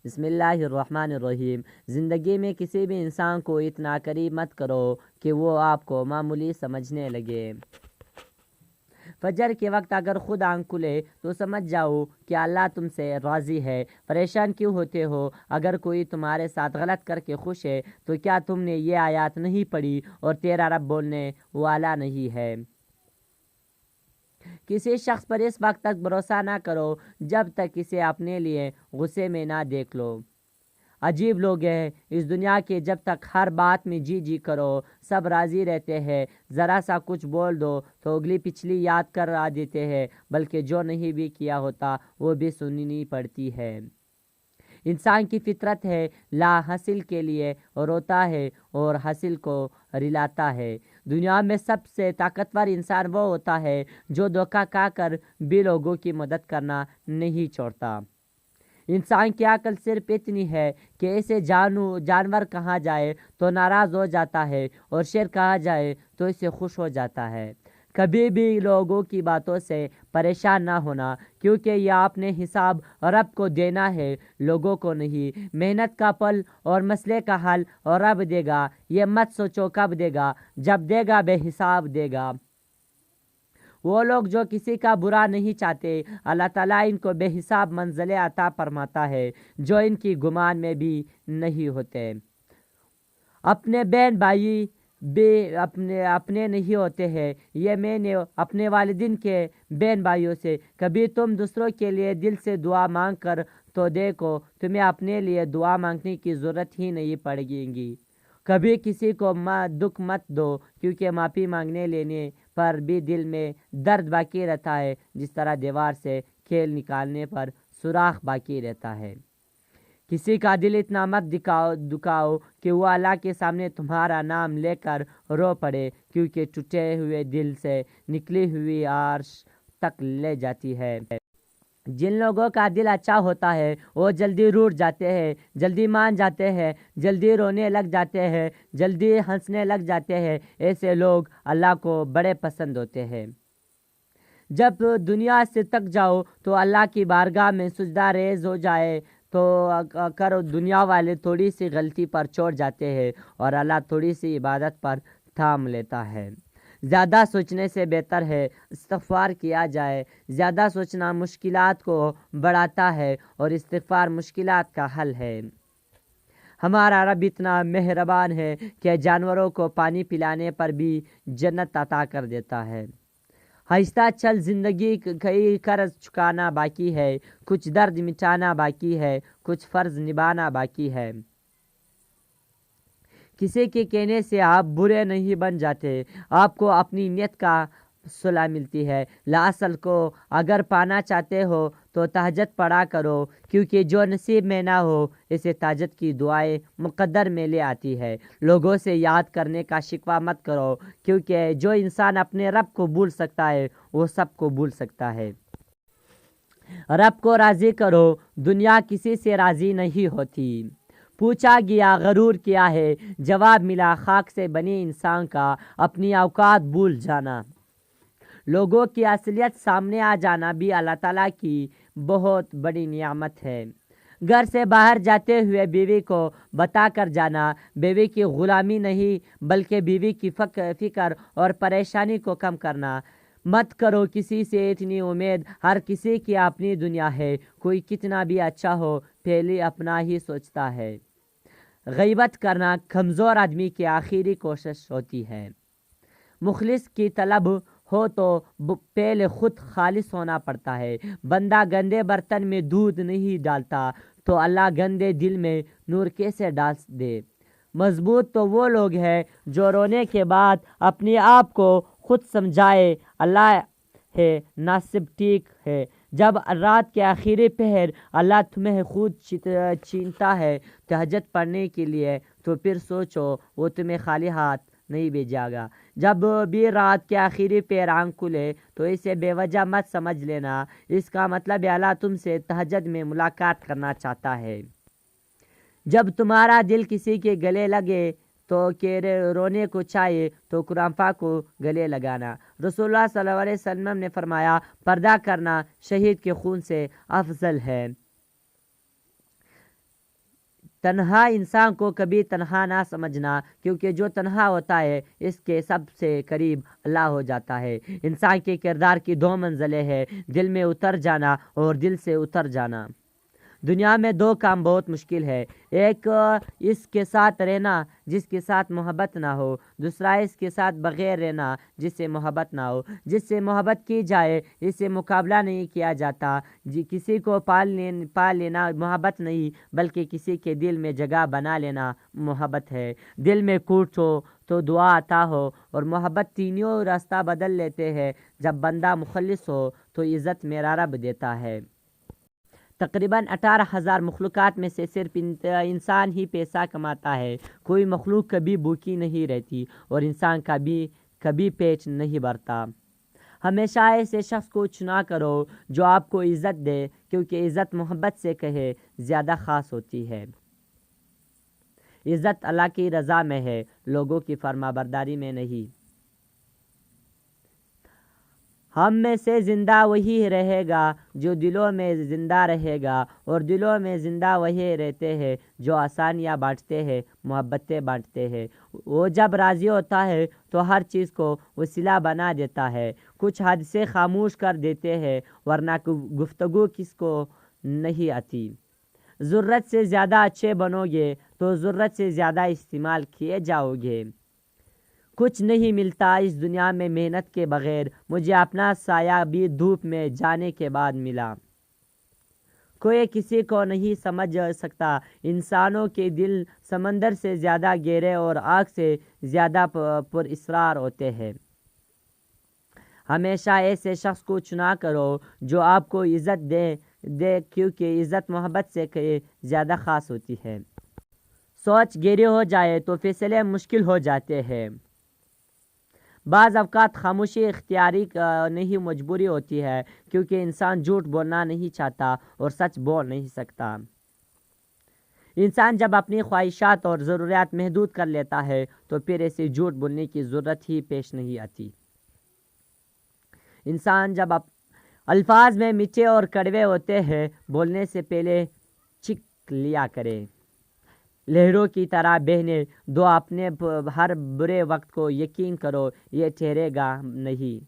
بسم اللہ الرحمن الرحیم۔ زندگی میں کسی بھی انسان کو اتنا قریب مت کرو کہ وہ آپ کو معمولی سمجھنے لگے۔ فجر کے وقت اگر خود آنکھ کھلے تو سمجھ جاؤ کہ اللہ تم سے راضی ہے۔ پریشان کیوں ہوتے ہو؟ اگر کوئی تمہارے ساتھ غلط کر کے خوش ہے تو کیا تم نے یہ آیات نہیں پڑھی اور تیرا رب بولنے والا نہیں ہے؟ کسی شخص پر اس وقت تک بھروسہ نہ کرو جب تک اسے اپنے لیے غصے میں نہ دیکھ لو۔ عجیب لوگ ہیں اس دنیا کے، جب تک ہر بات میں جی جی کرو سب راضی رہتے ہیں، ذرا سا کچھ بول دو تو اگلی پچھلی یاد کر دیتے ہیں، بلکہ جو نہیں بھی کیا ہوتا وہ بھی سننی پڑتی ہے۔ انسان کی فطرت ہے لا حاصل کے لیے روتا ہے اور حاصل کو رلاتا ہے۔ دنیا میں سب سے طاقتور انسان وہ ہوتا ہے جو دھوکہ کھا کر بھی لوگوں کی مدد کرنا نہیں چھوڑتا۔ انسان کی عقل صرف اتنی ہے کہ اسے جانور کہا جائے تو ناراض ہو جاتا ہے اور شیر کہا جائے تو اسے خوش ہو جاتا ہے۔ کبھی بھی لوگوں کی باتوں سے پریشان نہ ہونا، کیونکہ یہ اپنے حساب رب کو دینا ہے، لوگوں کو نہیں۔ محنت کا پھل اور مسئلے کا حل اور رب دے گا، یہ مت سوچو کب دے گا، جب دے گا بے حساب دے گا۔ وہ لوگ جو کسی کا برا نہیں چاہتے، اللہ تعالیٰ ان کو بے حساب منزلیں عطا فرماتا ہے جو ان کی گمان میں بھی نہیں ہوتے۔ اپنے بہن بھائی بھی اپنے نہیں ہوتے ہیں، یہ میں نے اپنے والدین کے بہن بھائیوں سے کبھی تم دوسروں کے لیے دل سے دعا مانگ کر تو دیکھو، تمہیں اپنے لیے دعا مانگنے کی ضرورت ہی نہیں پڑے گی۔ کبھی کسی کو دکھ مت دو، کیونکہ معافی مانگنے لینے پر بھی دل میں درد باقی رہتا ہے، جس طرح دیوار سے کھیل نکالنے پر سوراخ باقی رہتا ہے۔ کسی کا دل اتنا مت دکھاؤ کہ وہ اللہ کے سامنے تمہارا نام لے کر رو پڑے، کیونکہ ٹوٹے ہوئے دل سے نکلی ہوئی عرش تک لے جاتی ہے۔ جن لوگوں کا دل اچھا ہوتا ہے وہ جلدی روٹھ جاتے ہیں، جلدی مان جاتے ہیں، جلدی رونے لگ جاتے ہیں، جلدی ہنسنے لگ جاتے ہیں۔ ایسے لوگ اللہ کو بڑے پسند ہوتے ہیں۔ جب دنیا سے تک جاؤ تو اللہ کی بارگاہ میں سجدہ ریز ہو جائے تو اگر دنیا والے تھوڑی سی غلطی پر چھوڑ جاتے ہیں اور اللہ تھوڑی سی عبادت پر تھام لیتا ہے۔ زیادہ سوچنے سے بہتر ہے استغفار کیا جائے۔ زیادہ سوچنا مشکلات کو بڑھاتا ہے اور استغفار مشکلات کا حل ہے۔ ہمارا رب اتنا مہربان ہے کہ جانوروں کو پانی پلانے پر بھی جنت عطا کر دیتا ہے۔ آہستہ چل، زندگی کئی قرض چکانا باقی ہے، کچھ درد مٹانا باقی ہے، کچھ فرض نبھانا باقی ہے۔ کسی کے کہنے سے آپ برے نہیں بن جاتے، آپ کو اپنی نیت کا صلح ملتی ہے۔ اصل کو اگر پانا چاہتے ہو تو تہجد پڑھا کرو، کیونکہ جو نصیب میں نہ ہو اسے تہجد کی دعائیں مقدر میں لے آتی ہے۔ لوگوں سے یاد کرنے کا شکوہ مت کرو، کیونکہ جو انسان اپنے رب کو بھول سکتا ہے وہ سب کو بھول سکتا ہے۔ رب کو راضی کرو، دنیا کسی سے راضی نہیں ہوتی۔ پوچھا گیا غرور کیا ہے؟ جواب ملا خاک سے بنے انسان کا اپنی اوقات بھول جانا۔ لوگوں کی اصلیت سامنے آ جانا بھی اللہ تعالیٰ کی بہت بڑی نعمت ہے۔ گھر سے باہر جاتے ہوئے بیوی کو بتا کر جانا بیوی کی غلامی نہیں، بلکہ بیوی کی فکر اور پریشانی کو کم کرنا۔ مت کرو کسی سے اتنی امید، ہر کسی کی اپنی دنیا ہے، کوئی کتنا بھی اچھا ہو پہلے اپنا ہی سوچتا ہے۔ غیبت کرنا کمزور آدمی کی آخری کوشش ہوتی ہے۔ مخلص کی طلب ہو تو پہلے خود خالص ہونا پڑتا ہے۔ بندہ گندے برتن میں دودھ نہیں ڈالتا تو اللہ گندے دل میں نور کیسے ڈال دے؟ مضبوط تو وہ لوگ ہیں جو رونے کے بعد اپنے آپ کو خود سمجھائے اللہ ہے ناصب ٹھیک ہے۔ جب رات کے آخری پہر اللہ تمہیں خود چینتا ہے تہجد پڑھنے کے لیے تو پھر سوچو وہ تمہیں خالی ہاتھ نہیں بھیجے گا۔ جب بھی رات کے آخری پہر آنکھ کھلے تو اسے بے وجہ مت سمجھ لینا، اس کا مطلب اللہ تم سے تہجد میں ملاقات کرنا چاہتا ہے۔ جب تمہارا دل کسی کے گلے لگے تو کہ رونے کو چاہیے تو قرآن پاک کو گلے لگانا۔ رسول اللہ صلی اللہ علیہ وسلم نے فرمایا پردہ کرنا شہید کے خون سے افضل ہے۔ تنہا انسان کو کبھی تنہا نہ سمجھنا، کیونکہ جو تنہا ہوتا ہے اس کے سب سے قریب اللہ ہو جاتا ہے۔ انسان کے کردار کی دو منزلیں ہیں، دل میں اتر جانا اور دل سے اتر جانا۔ دنیا میں دو کام بہت مشکل ہے، ایک اس کے ساتھ رہنا جس کے ساتھ محبت نہ ہو، دوسرا اس کے ساتھ بغیر رہنا جس سے محبت نہ ہو۔ جس سے محبت کی جائے اس سے مقابلہ نہیں کیا جاتا، کسی کو پال لینا محبت نہیں بلکہ کسی کے دل میں جگہ بنا لینا محبت ہے۔ دل میں کوٹ ہو تو دعا عطا ہو، اور محبت تینوں راستہ بدل لیتے ہیں۔ جب بندہ مخلص ہو تو عزت میرا رب دیتا ہے۔ تقریباً 18,000 مخلوقات میں سے صرف انسان ہی پیسہ کماتا ہے۔ کوئی مخلوق کبھی بھوکی نہیں رہتی اور انسان کبھی پیٹ نہیں بھرتا۔ ہمیشہ ایسے شخص کو چنا کرو جو آپ کو عزت دے، کیونکہ عزت محبت سے کہے زیادہ خاص ہوتی ہے۔ عزت اللہ کی رضا میں ہے، لوگوں کی فرما برداری میں نہیں۔ ہم میں سے زندہ وہی رہے گا جو دلوں میں زندہ رہے گا، اور دلوں میں زندہ وہی رہتے ہیں جو آسانیاں بانٹتے ہیں، محبتیں بانٹتے ہیں۔ وہ جب راضی ہوتا ہے تو ہر چیز کو وسیلہ بنا دیتا ہے، کچھ حد سے خاموش کر دیتے ہیں، ورنہ گفتگو کس کو نہیں آتی۔ ضرورت سے زیادہ اچھے بنو گے تو ضرورت سے زیادہ استعمال کیے جاؤ گے۔ کچھ نہیں ملتا اس دنیا میں محنت کے بغیر، مجھے اپنا سایہ بھی دھوپ میں جانے کے بعد ملا۔ کوئی کسی کو نہیں سمجھ سکتا، انسانوں کے دل سمندر سے زیادہ گہرے اور آگ سے زیادہ پر اسرار ہوتے ہیں۔ ہمیشہ ایسے شخص کو چنا کرو جو آپ کو عزت دے کیونکہ عزت محبت سے زیادہ خاص ہوتی ہے۔ سوچ گہری ہو جائے تو فیصلے مشکل ہو جاتے ہیں۔ بعض اوقات خاموشی اختیاری نہیں مجبوری ہوتی ہے، کیونکہ انسان جھوٹ بولنا نہیں چاہتا اور سچ بول نہیں سکتا۔ انسان جب اپنی خواہشات اور ضروریات محدود کر لیتا ہے تو پھر ایسے جھوٹ بولنے کی ضرورت ہی پیش نہیں آتی۔ انسان جب الفاظ میں میٹھے اور کڑوے ہوتے ہیں، بولنے سے پہلے چکھ لیا کرے۔ لہروں کی طرح بہنے دو اپنے ہر برے وقت کو، یقین کرو یہ ٹھہرے گا نہیں۔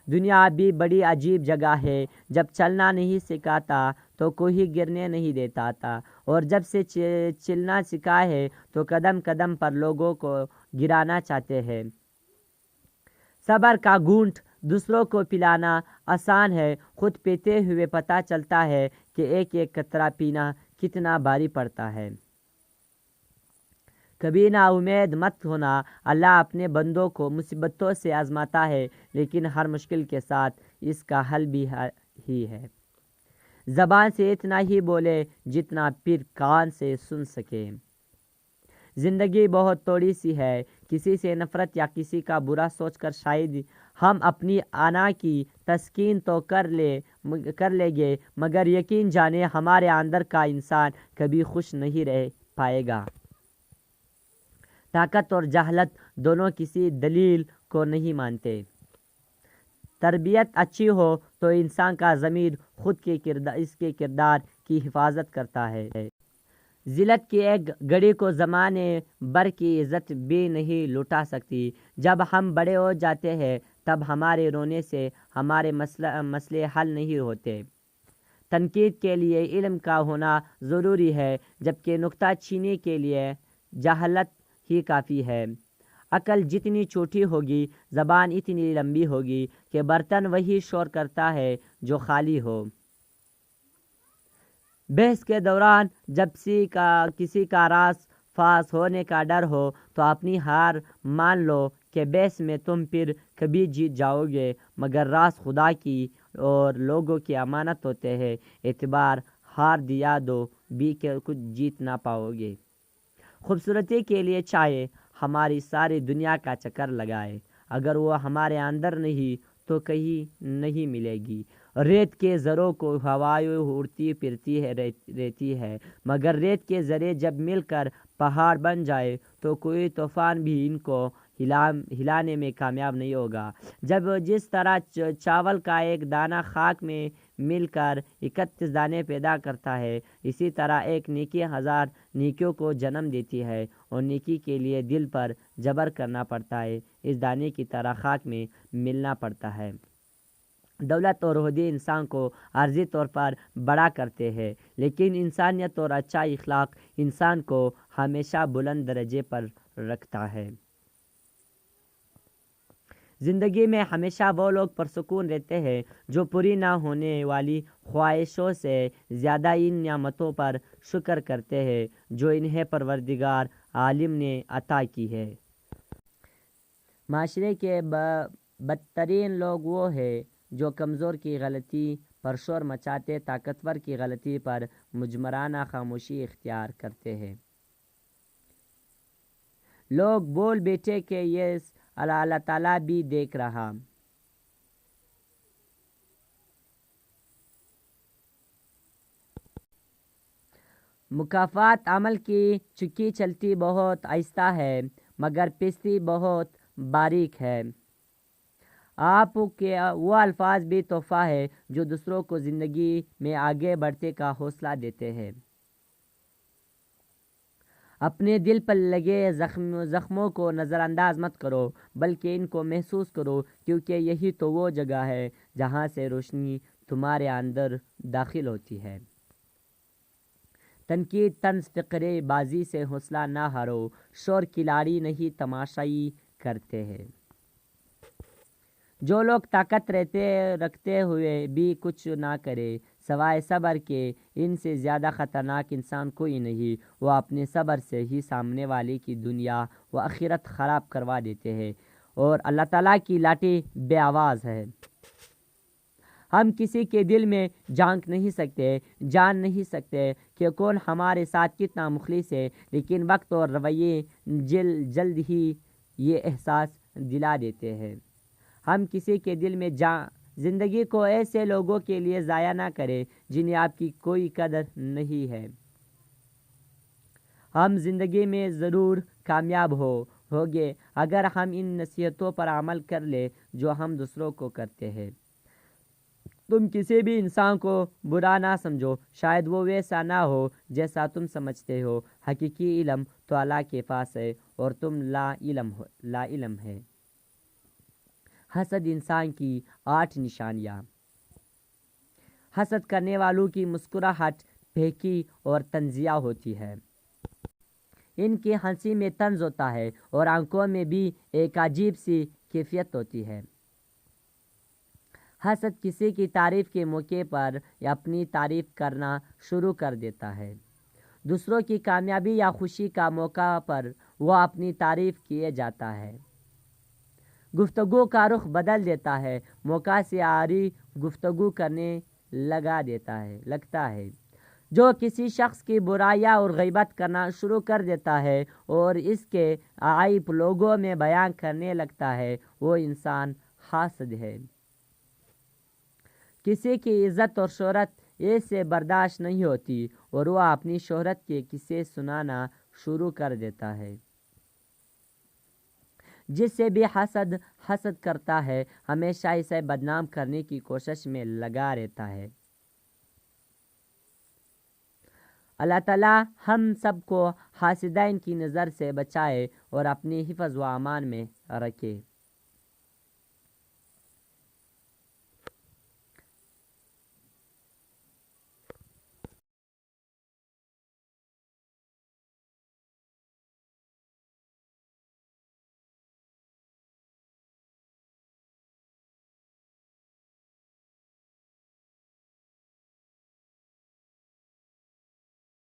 دنیا بھی بڑی عجیب جگہ ہے، جب چلنا نہیں سکھاتا تو کوئی گرنے نہیں دیتا تھا، اور جب سے چلنا سکھا ہے تو قدم قدم پر لوگوں کو گرانا چاہتے ہیں۔ صبر کا گھونٹ دوسروں کو پلانا آسان ہے، خود پیتے ہوئے پتہ چلتا ہے کہ ایک ایک قطرہ پینا کتنا بھاری پڑتا ہے۔ کبھی نا امید مت ہونا، اللہ اپنے بندوں کو مصیبتوں سے آزماتا ہے، لیکن ہر مشکل کے ساتھ اس کا حل بھی ہی ہے۔ زبان سے اتنا ہی بولے جتنا پھر کان سے سن سکے۔ زندگی بہت تھوڑی سی ہے، کسی سے نفرت یا کسی کا برا سوچ کر شاید ہم اپنی انا کی تسکین تو کر لیں گے، مگر یقین جانیں ہمارے اندر کا انسان کبھی خوش نہیں رہ پائے گا۔ طاقت اور جہالت دونوں کسی دلیل کو نہیں مانتے۔ تربیت اچھی ہو تو انسان کا ضمیر خود کے اس کے کردار کی حفاظت کرتا ہے۔ ذلت کی ایک گھڑی کو زمانے بھر کی عزت بھی نہیں لٹا سکتی۔ جب ہم بڑے ہو جاتے ہیں تب ہمارے رونے سے ہمارے مسئلے حل نہیں ہوتے۔ تنقید کے لیے علم کا ہونا ضروری ہے، جبکہ نکتہ چینی کے لیے جہالت ہی کافی ہے۔ عقل جتنی چھوٹی ہوگی، زبان اتنی لمبی ہوگی کہ برتن وہی شور کرتا ہے جو خالی ہو۔ بحث کے دوران جب کسی کا راز فاش ہونے کا ڈر ہو تو اپنی ہار مان لو کہ بحث میں تم پھر کبھی جیت جاؤ گے، مگر راز خدا کی اور لوگوں کی امانت ہوتے ہیں، اعتبار ہار دیا دو بھی کہ کچھ جیت نہ پاؤ گے۔ خوبصورتی کے لیے چاہے ہماری ساری دنیا کا چکر لگائے، اگر وہ ہمارے اندر نہیں تو کہیں نہیں ملے گی۔ ریت کے ذروں کو ہوائیں اڑتی پھرتی رہتی ہے، مگر ریت کے ذرے جب مل کر پہاڑ بن جائے تو کوئی طوفان بھی ان کو ہلانے میں کامیاب نہیں ہوگا۔ جس طرح چاول کا ایک دانہ خاک میں مل کر 31 دانے پیدا کرتا ہے، اسی طرح ایک نیکی 1000 نیکیوں کو جنم دیتی ہے، اور نیکی کے لیے دل پر جبر کرنا پڑتا ہے، اس دانے کی طرح خاک میں ملنا پڑتا ہے۔ دولت اور عہدے انسان کو عارضی طور پر بڑا کرتے ہیں، لیکن انسانیت اور اچھا اخلاق انسان کو ہمیشہ بلند درجے پر رکھتا ہے۔ زندگی میں ہمیشہ وہ لوگ پرسکون رہتے ہیں جو پوری نہ ہونے والی خواہشوں سے زیادہ ان نعمتوں پر شکر کرتے ہیں جو انہیں پروردگار عالم نے عطا کی ہے۔ معاشرے کے بدترین لوگ وہ ہیں جو کمزور کی غلطی پر شور مچاتے، طاقتور کی غلطی پر مجبرانہ خاموشی اختیار کرتے ہیں۔ لوگ بول بیٹھے کہ یہ اللہ تعالیٰ بھی دیکھ رہا۔ مکافات عمل کی چکی چلتی بہت آہستہ ہے، مگر پیستی بہت باریک ہے۔ آپ کے وہ الفاظ بھی تحفہ ہے جو دوسروں کو زندگی میں آگے بڑھنے کا حوصلہ دیتے ہیں۔ اپنے دل پر لگے زخموں کو نظر انداز مت کرو، بلکہ ان کو محسوس کرو، کیونکہ یہی تو وہ جگہ ہے جہاں سے روشنی تمہارے اندر داخل ہوتی ہے۔ تنقید، طنز، فقرے بازی سے حوصلہ نہ ہارو، شور کھلاڑی نہیں تماشائی کرتے ہیں۔ جو لوگ طاقت رکھتے ہوئے بھی کچھ نہ کرے سوائے صبر کے، ان سے زیادہ خطرناک انسان کوئی نہیں۔ وہ اپنے صبر سے ہی سامنے والے کی دنیا و آخرت خراب کروا دیتے ہیں، اور اللہ تعالیٰ کی لاٹھی بے آواز ہے۔ ہم کسی کے دل میں جھانک نہیں سکتے، جان نہیں سکتے کہ کون ہمارے ساتھ کتنا مخلص ہے، لیکن وقت اور رویے جلد ہی یہ احساس دلا دیتے ہیں۔ ہم کسی کے دل میں زندگی کو ایسے لوگوں کے لیے ضائع نہ کریں جنہیں آپ کی کوئی قدر نہیں ہے۔ ہم زندگی میں ضرور کامیاب ہوگے اگر ہم ان نصیحتوں پر عمل کر لیں جو ہم دوسروں کو کرتے ہیں۔ تم کسی بھی انسان کو برا نہ سمجھو، شاید وہ ویسا نہ ہو جیسا تم سمجھتے ہو۔ حقیقی علم تو اللہ کے پاس ہے اور تم لا علم ہے۔ حسد انسان کی 8 نشانیاں۔ حسد کرنے والوں کی مسکراہٹ پھیکی اور طنزیہ ہوتی ہے۔ ان کی ہنسی میں طنز ہوتا ہے اور آنکھوں میں بھی ایک عجیب سی کیفیت ہوتی ہے۔ حسد کسی کی تعریف کے موقع پر اپنی تعریف کرنا شروع کر دیتا ہے۔ دوسروں کی کامیابی یا خوشی کا موقع پر وہ اپنی تعریف کیے جاتا ہے۔ گفتگو کا رخ بدل دیتا ہے، موقع سے عاری گفتگو کرنے لگتا ہے۔ جو کسی شخص کی برائیاں اور غیبت کرنا شروع کر دیتا ہے اور اس کے عیب لوگوں میں بیان کرنے لگتا ہے، وہ انسان حاسد ہے۔ کسی کی عزت اور شہرت اسے برداشت نہیں ہوتی اور وہ اپنی شہرت کے قصے سنانا شروع کر دیتا ہے۔ جس سے بھی حسد کرتا ہے ہمیشہ اسے بدنام کرنے کی کوشش میں لگا رہتا ہے۔ اللہ تعالیٰ ہم سب کو حاسدین کی نظر سے بچائے اور اپنی حفظ و امان میں رکھے۔